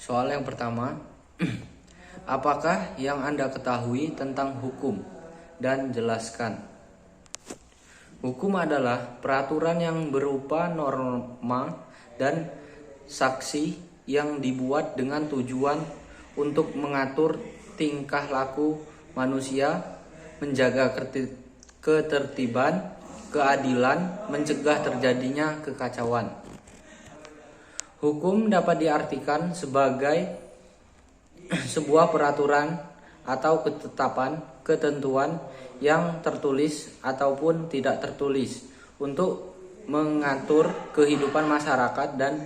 Soal yang pertama, apakah yang Anda ketahui tentang hukum? Dan jelaskan. Hukum adalah peraturan yang berupa norma dan saksi yang dibuat dengan tujuan untuk mengatur tingkah laku manusia, menjaga ketertiban, keadilan, mencegah terjadinya kekacauan. Hukum dapat diartikan sebagai sebuah peraturan atau ketetapan, ketentuan yang tertulis ataupun tidak tertulis untuk mengatur kehidupan masyarakat dan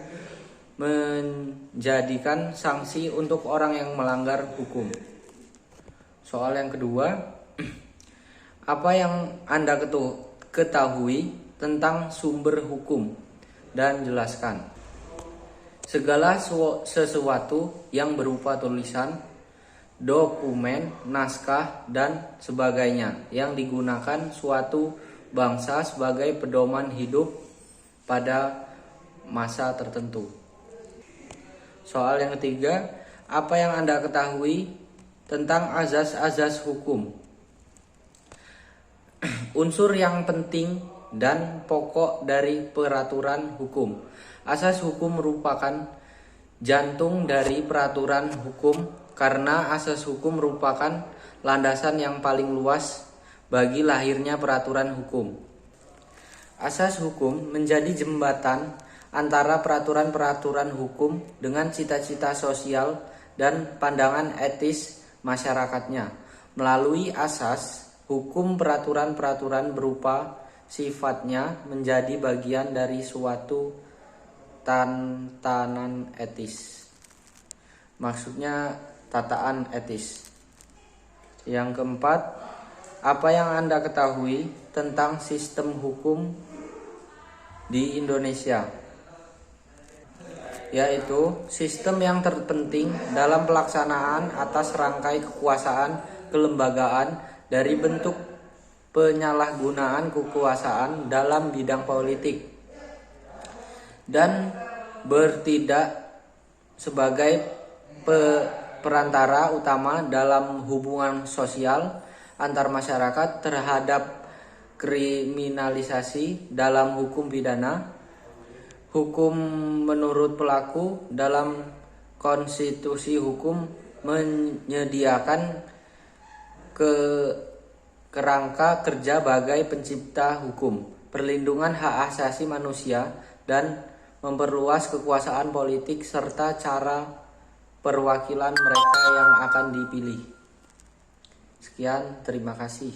menjadikan sanksi untuk orang yang melanggar hukum. Soal yang kedua, apa yang Anda ketahui tentang sumber hukum? Dan jelaskan. Segala sesuatu yang berupa tulisan, dokumen, naskah, dan sebagainya yang digunakan suatu bangsa sebagai pedoman hidup pada masa tertentu. Soal yang ketiga, apa yang Anda ketahui tentang azas-azas hukum? Unsur yang penting dan pokok dari peraturan hukum. Asas hukum merupakan jantung dari peraturan hukum karena asas hukum merupakan landasan yang paling luas bagi lahirnya peraturan hukum. Asas hukum menjadi jembatan antara peraturan-peraturan hukum dengan cita-cita sosial dan pandangan etis masyarakatnya. Melalui asas hukum, peraturan-peraturan berupa sifatnya menjadi bagian dari suatu tatanan etis. Maksudnya tataan etis. Yang keempat, apa yang Anda ketahui tentang sistem hukum di Indonesia? Yaitu sistem yang terpenting dalam pelaksanaan atas rangkai kekuasaan kelembagaan dari bentuk penyalahgunaan kekuasaan dalam bidang politik dan bertindak sebagai perantara utama dalam hubungan sosial antar masyarakat terhadap kriminalisasi dalam hukum pidana, hukum menurut pelaku dalam konstitusi hukum menyediakan kerangka kerja bagai pencipta hukum, perlindungan hak asasi manusia, dan memperluas kekuasaan politik serta cara perwakilan mereka yang akan dipilih. Sekian, terima kasih.